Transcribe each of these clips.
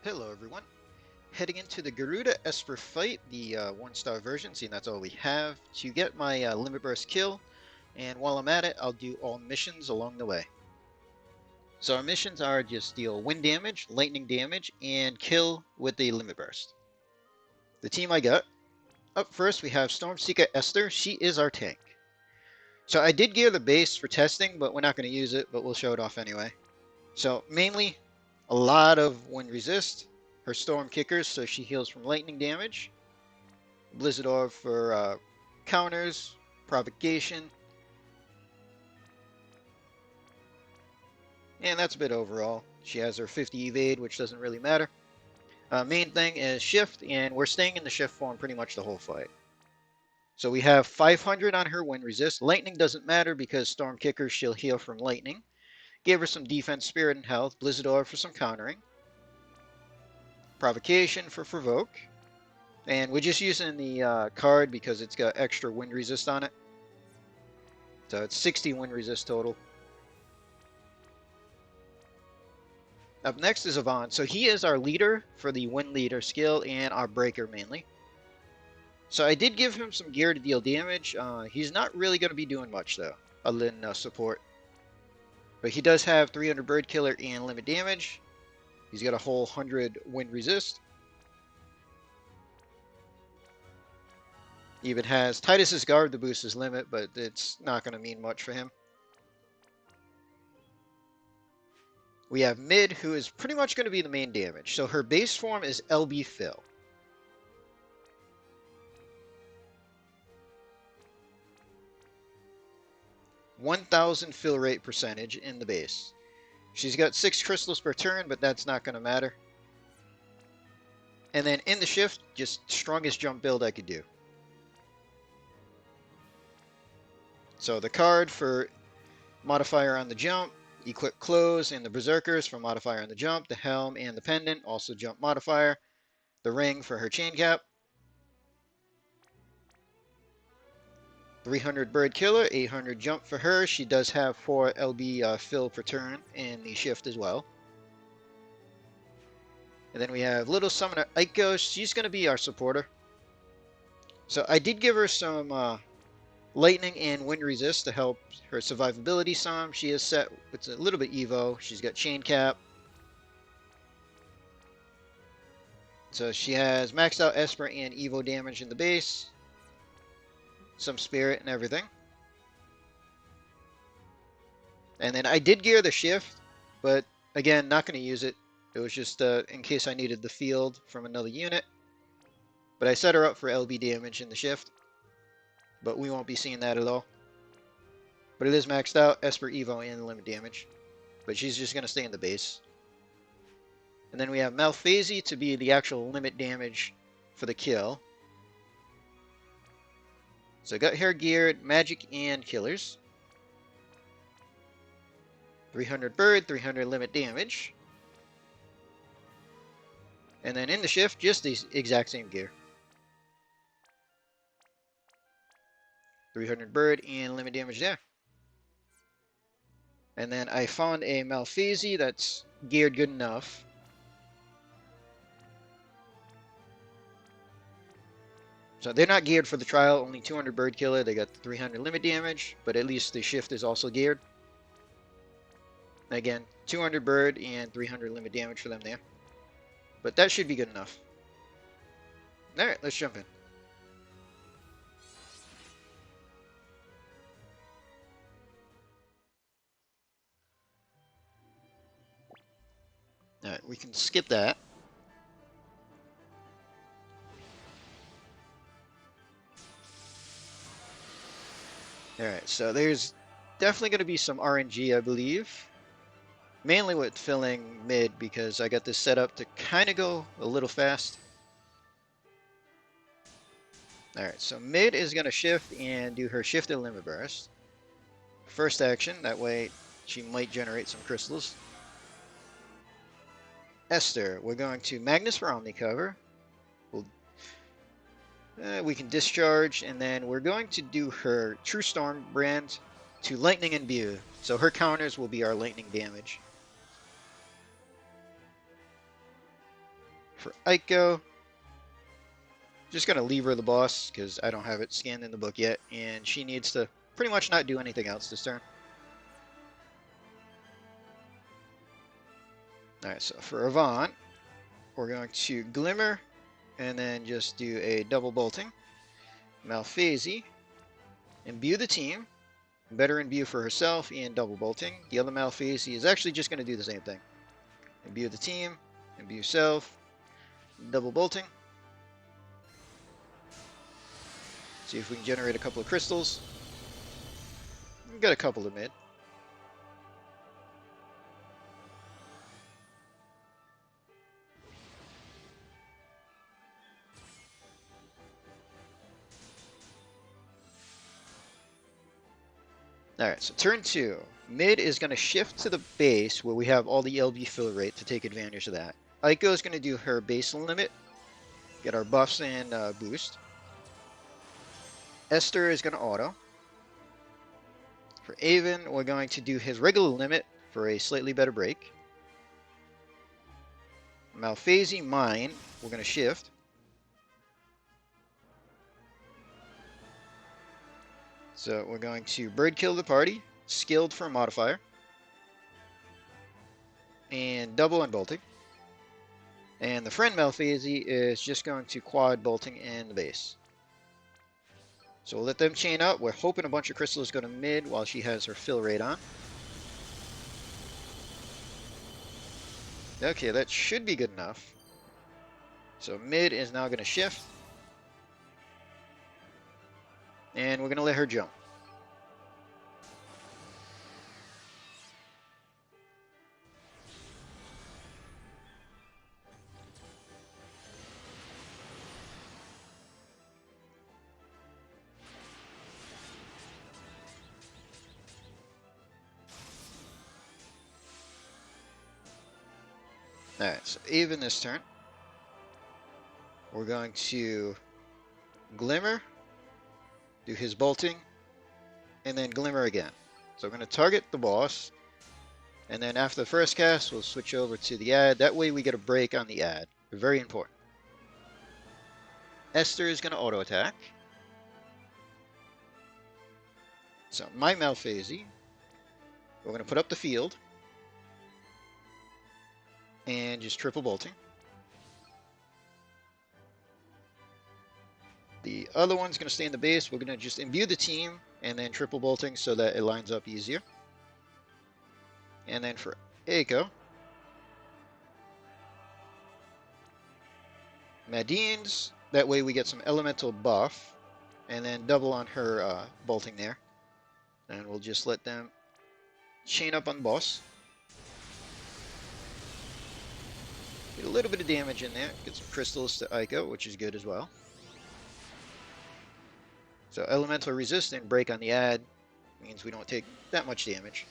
Hello everyone. Heading into the Garuda Esper fight, the 1-star version, seeing that's all we have, to get my limit burst kill, and while I'm at it, I'll do all missions along the way. So our missions are just deal wind damage, lightning damage, and kill with the limit burst. The team I got, up first we have Stormseeker Esther. She is our tank. So I did gear the base for testing, but we're not going to use it, but we'll show it off anyway. So mainly a lot of wind resist, her storm kickers so she heals from lightning damage, Blizzard Orb for counters, propagation, and that's a bit overall. She has her 50 evade, which doesn't really matter. Main thing is shift, and we're staying in the shift form pretty much the whole fight. So we have 500 on her wind resist. Lightning doesn't matter because storm kickers she'll heal from lightning. Gave her some defense, spirit, and health. Blizzard Orb for some countering. Provocation for provoke. And we're just using the card because it's got extra wind resist on it. So it's 60 wind resist total. Up next is Yvonne. So he is our leader for the wind leader skill and our breaker mainly. So I did give him some gear to deal damage. He's not really going to be doing much though, other than support. But he does have 300 bird killer and limit damage. He's got a whole 100 wind resist. He even has Titus's guard to boost his limit, but it's not going to mean much for him. We have Mid, who is pretty much going to be the main damage. So her base form is LB Fill. (1,000) fill rate percentage in the base. She's got 6 crystals per turn, but that's not going to matter. And then in the shift, just strongest jump build I could do. So the card for modifier on the jump, equip clothes, and the berserkers for modifier on the jump, the helm and the pendant, also jump modifier, the ring for her chain cap, 300 bird killer, 800 jump for her. She does have 4 LB fill per turn in the shift as well. And then we have Little Summoner Aiko. She's going to be our supporter. So I did give her some lightning and wind resist to help her survivability some. She is set with a little bit Evo. She's got chain cap. So she has maxed out Esper and Evo damage in the base. Some spirit and everything. And then I did gear the shift, but again, not going to use it. It was just in case I needed the field from another unit. But I set her up for LB damage in the shift. But we won't be seeing that at all. But it is maxed out, Esper, Evo, and limit damage. But she's just going to stay in the base. And then we have Malphasy to be the actual limit damage for the kill. So I got her geared, magic and killers. 300 bird, 300 limit damage. And then in the shift, just the exact same gear. 300 bird and limit damage there. And then I found a Malphasy that's geared good enough. So they're not geared for the trial, only 200 bird killer. They got the 300 limit damage, but at least the shift is also geared. Again, 200 bird and 300 limit damage for them there. But that should be good enough. Alright, let's jump in. Alright, we can skip that. Alright, so there's definitely going to be some RNG, I believe. Mainly with filling mid, because I got this set up to kind of go a little fast. Alright, so mid is going to shift and do her shifted limit burst. First action, that way she might generate some crystals. Esther, we're going to Magnus for Omni cover. We can discharge, and then we're going to do her True Storm brand to lightning imbue. So her counters will be our lightning damage. for Aiko, just going to leave her the boss because I don't have it scanned in the book yet, and she needs to pretty much not do anything else this turn. Alright, so for Avant, we're going to Glimmer, and then just do a double bolting. Malphase, imbue the team, better imbue for herself, and double bolting. The other Malphase is actually just going to do the same thing. Imbue the team, imbue self, double bolting. See if we can generate a couple of crystals. We've got a couple of mid. Alright, so turn 2. Mid is going to shift to the base where we have all the LB fill rate to take advantage of that. Aiko is going to do her base limit, get our buffs and boost. Esper is going to auto. For Avon, we're going to do his regular limit for a slightly better break. Malphase, mine, we're going to shift. So we're going to bird kill the party, skilled for a modifier, and double unbolting. And the friend Malphase is just going to quad bolting in the base. So we'll let them chain up. We're hoping a bunch of crystals go to mid while she has her fill rate on. Okay, that should be good enough. So mid is now going to shift. And we're going to let her jump. Alright, so even this turn, we're going to Glimmer, do his bolting, and then Glimmer again. So we're going to target the boss, and then after the first cast, we'll switch over to the ad. That way we get a break on the ad. Very important. Esper is going to auto attack. So my Malphase, we're going to put up the field, and just triple bolting. The other one's going to stay in the base. We're going to just imbue the team and then triple bolting so that it lines up easier. And then for Aiko, Madine's, that way we get some elemental buff, and then double on her bolting there. And we'll just let them chain up on the boss. Get a little bit of damage in there. Get some crystals to Aiko, which is good as well. So elemental resist and break on the ad means we don't take that much damage.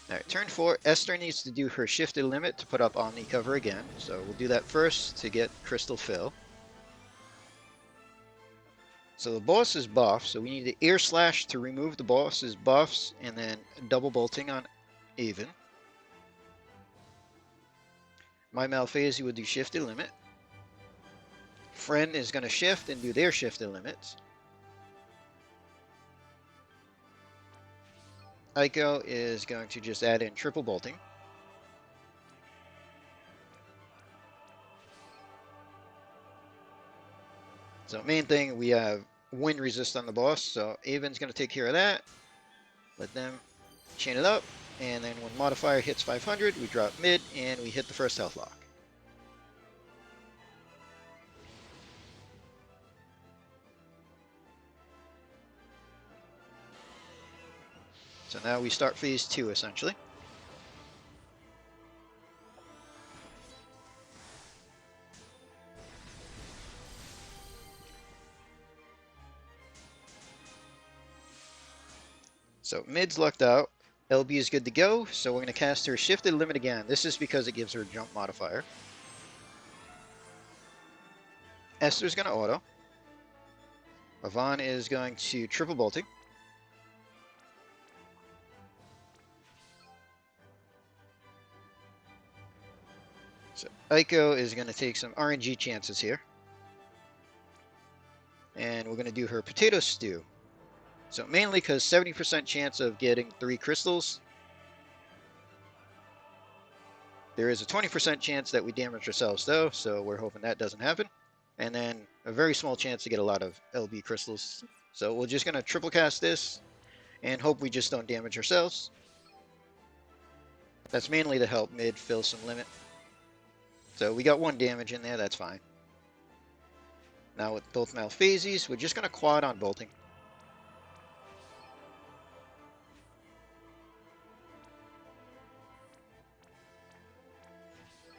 Alright, turn 4, Esper needs to do her shifted limit to put up Omni cover again. So we'll do that first to get crystal fill. So the boss is buff, so we need the air slash to remove the boss's buffs, and then double bolting on Avon. My Malphase would do shifted limit. Friend is going to shift and do their shifted limits. Aiko is going to just add in triple bolting. So main thing, we have wind resist on the boss, so Avon's going to take care of that. Let them chain it up, and then when modifier hits 500, we drop mid, and we hit the first health lock. So now we start phase 2, essentially. So mid's lucked out. LB is good to go, so we're going to cast her shifted limit again. This is because it gives her a jump modifier. Esther's going to auto. Yvonne is going to triple bolting. So Aiko is going to take some RNG chances here. And we're going to do her potato stew. So mainly because 70% chance of getting 3 crystals. There is a 20% chance that we damage ourselves though, so we're hoping that doesn't happen. And then a very small chance to get a lot of LB crystals. So we're just going to triple cast this and hope we just don't damage ourselves. That's mainly to help mid fill some limit. So we got 1 damage in there, that's fine. Now with both Malphasies, we're just going to quad on bolting.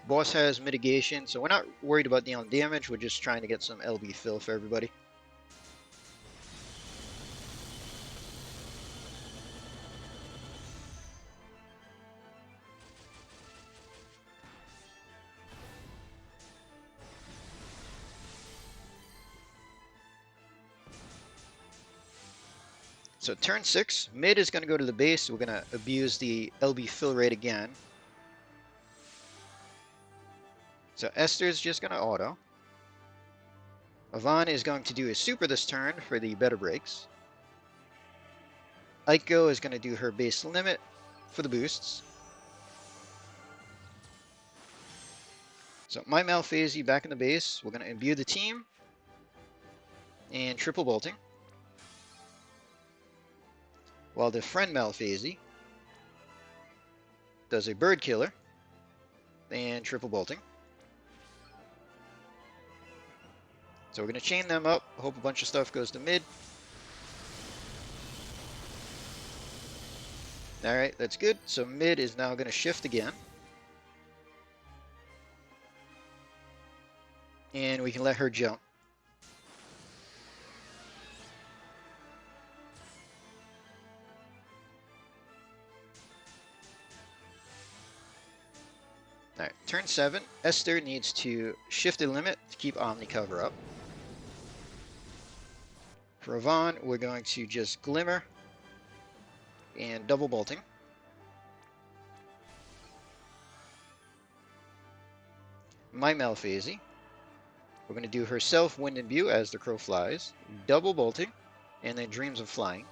Boss has mitigation, so we're not worried about dealing damage, we're just trying to get some LB fill for everybody. So turn 6, mid is going to go to the base. We're going to abuse the LB fill rate again. So Esther's just going to auto. Yvonne is going to do a super this turn for the better breaks. Aiko is going to do her base limit for the boosts. So my Malphasie back in the base. We're going to imbue the team. And triple bolting. While the friend Malphasie does a bird killer and triple bolting. So we're going to chain them up, hope a bunch of stuff goes to mid. Alright, that's good. So mid is now going to shift again. And we can let her jump. Alright, turn 7. Esther needs to shift the limit to keep Omni cover up. For Yvonne, we're going to just Glimmer and double bolting. My Malphasie, we're going to do herself Wind and Imbue as the crow flies, double bolting, and then Dreams of Flying.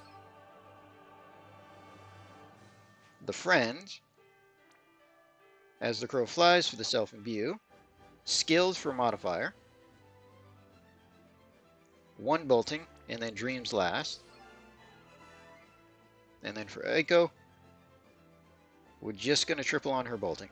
The friend, as the crow flies for the self imbue, skilled for modifier, 1 bolting, and then Dreams last. And then for Aiko, we're just going to triple on her bolting.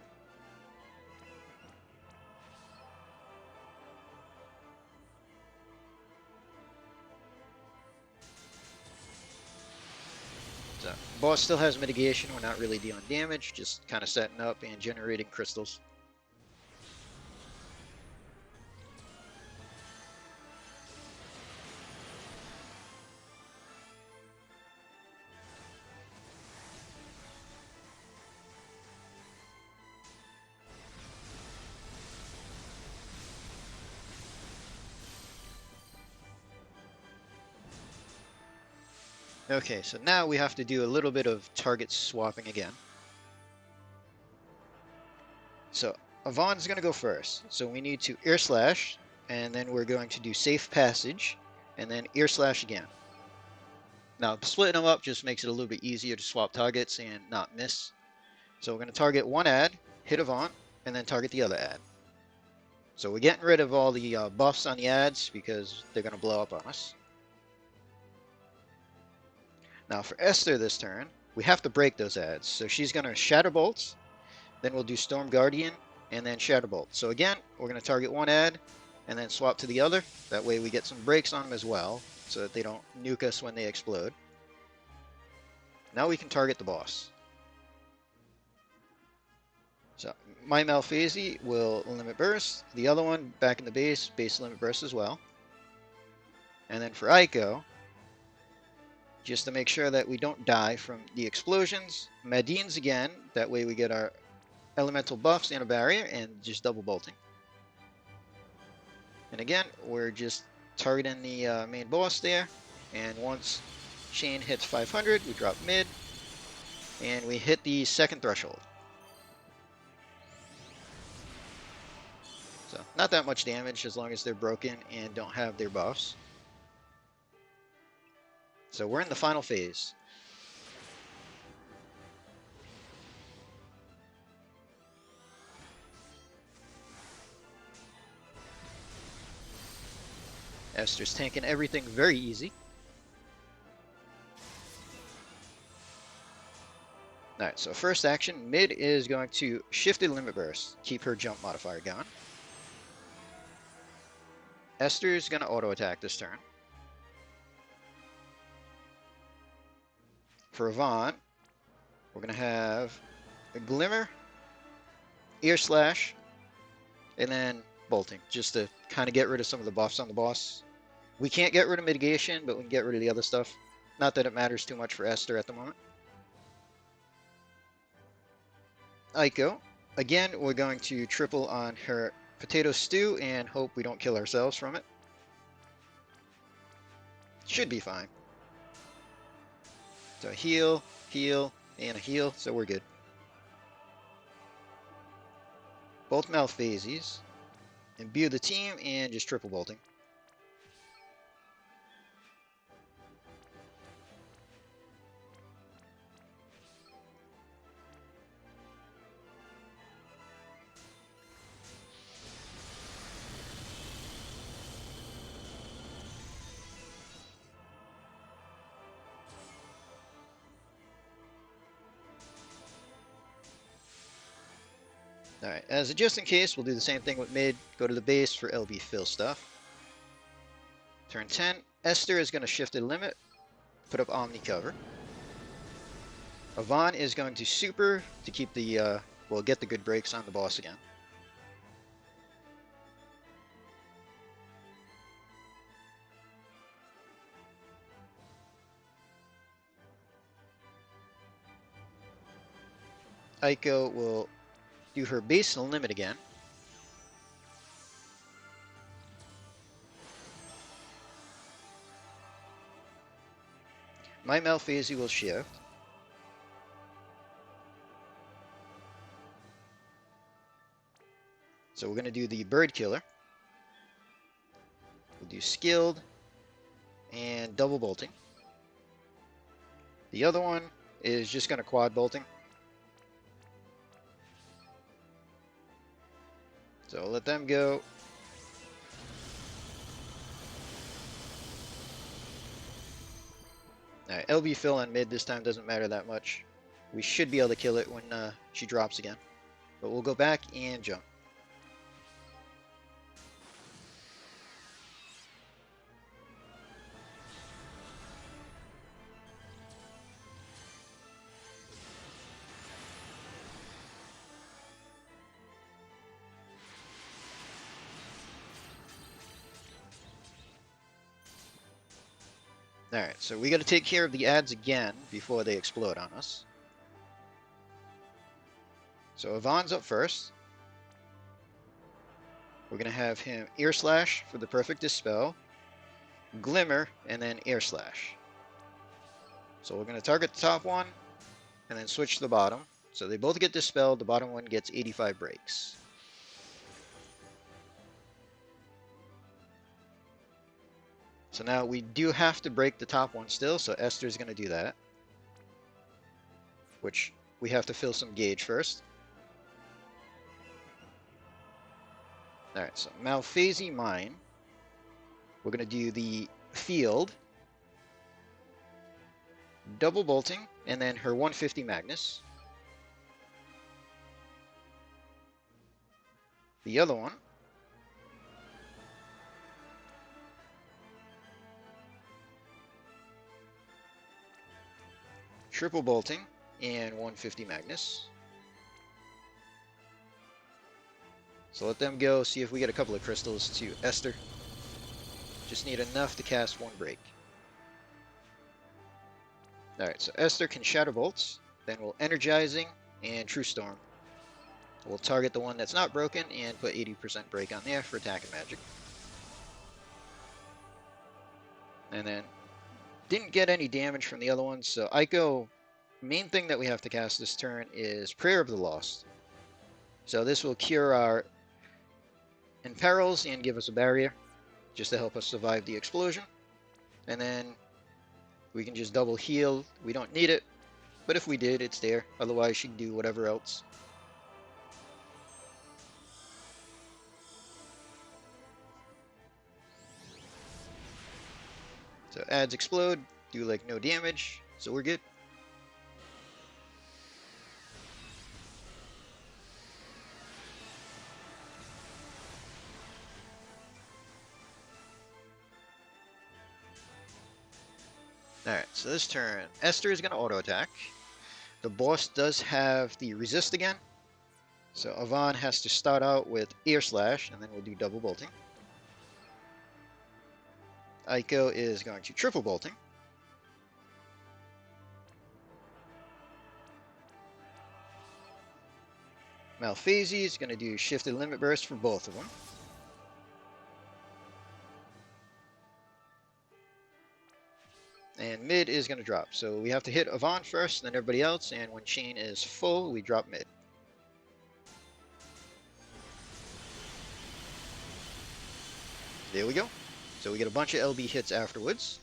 So, boss still has mitigation. We're not really dealing damage, just kind of setting up and generating crystals. Okay, so now we have to do a little bit of target swapping again. So Yvonne's going to go first. So we need to Air Slash, and then we're going to do Safe Passage, and then Air Slash again. Now splitting them up just makes it a little bit easier to swap targets and not miss. So we're going to target one ad, hit Yvonne, and then target the other ad. So we're getting rid of all the buffs on the ads because they're going to blow up on us. Now for Esther this turn, we have to break those ads. So she's going to Shatter Bolt, then we'll do Storm Guardian, and then Shatter Bolt. So again, we're going to target one ad, and then swap to the other. That way we get some breaks on them as well, so that they don't nuke us when they explode. Now we can target the boss. So my Malphasie will Limit Burst. The other one, back in the base Limit Burst as well. And then for Aiko, just to make sure that we don't die from the explosions, Madine's again. That way we get our elemental buffs and a barrier, and just double bolting. And again, we're just targeting the main boss there. And once Shane hits 500, we drop mid, and we hit the second threshold. So not that much damage as long as they're broken and don't have their buffs. So we're in the final phase. Esther's tanking everything very easy. Alright, so first action, mid is going to shift the limit burst, keep her jump modifier going. Esther's going to auto attack this turn. For Yvonne, we're going to have a Glimmer, Ear Slash, and then Bolting, just to kind of get rid of some of the buffs on the boss. We can't get rid of mitigation, but we can get rid of the other stuff. Not that it matters too much for Esther at the moment. Aiko, again, we're going to triple on her potato stew and hope we don't kill ourselves from it. Should be fine. So heal, heal, and a heal, so we're good. Both Malphasies. Imbue the team and just triple bolting. Alright, as a just in case, we'll do the same thing with mid. Go to the base for LB fill stuff. Turn 10, Esther is going to shift the limit, put up Omni cover. Yvonne is going to super to keep the, well, get the good breaks on the boss again. Aiko will do her base and limit again. My Malphasie will shift. So we're going to do the Bird Killer. We'll do Skilled and double bolting. The other one is just going to quad bolting. So let them go. Alright, LB fill on mid this time doesn't matter that much. We should be able to kill it when she drops again. But we'll go back and jump. Alright, so we got to take care of the ads again before they explode on us. So Yvonne's up first. We're going to have him Ear Slash for the perfect dispel, Glimmer, and then Ear Slash. So we're going to target the top one and then switch to the bottom. So they both get dispelled, the bottom one gets 85 breaks. So now we do have to break the top one still, so Esther's going to do that. Which we have to fill some gauge first. Alright, so Malphasie Mine. We're going to do the field. Double bolting, and then her 150 Magnus. The other one. Triple bolting and 150 Magnus. So let them go, see if we get a couple of crystals to Esther. Just need enough to cast one break. Alright, so Esther can Shatter Bolts, then we'll Energizing and True Storm. We'll target the one that's not broken and put 80% break on there for attack and magic. And then didn't get any damage from the other ones, so Aiko, main thing that we have to cast this turn is Prayer of the Lost. So this will cure our imperils and give us a barrier, just to help us survive the explosion. And then we can just double heal. We don't need it, but if we did, it's there. Otherwise, she can do whatever else. So adds explode, do like no damage, so we're good. Alright, so this turn, Esther is going to auto attack. The boss does have the resist again, so Yvonne has to start out with Air Slash, and then we'll do double bolting. Aiko is going to triple bolting. Malphasey is going to do shifted limit burst for both of them. And mid is going to drop. So we have to hit Yvonne first, then everybody else, and when chain is full, we drop mid. There we go. So we get a bunch of LB hits afterwards.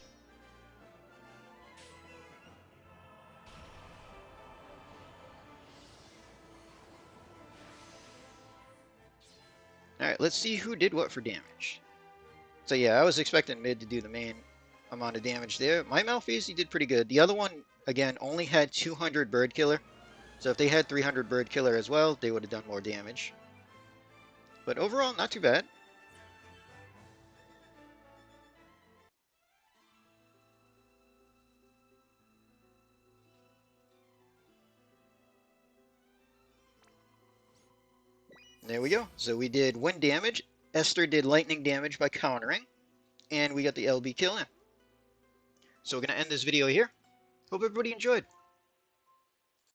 Alright, let's see who did what for damage. So yeah, I was expecting mid to do the main amount of damage there. My Malphasey did pretty good. The other one, again, only had 200 Bird Killer. So if they had 300 Bird Killer as well, they would have done more damage. But overall, not too bad. There we go. So we did wind damage. Esther did lightning damage by countering. And we got the LB kill in. So we're going to end this video here. Hope everybody enjoyed.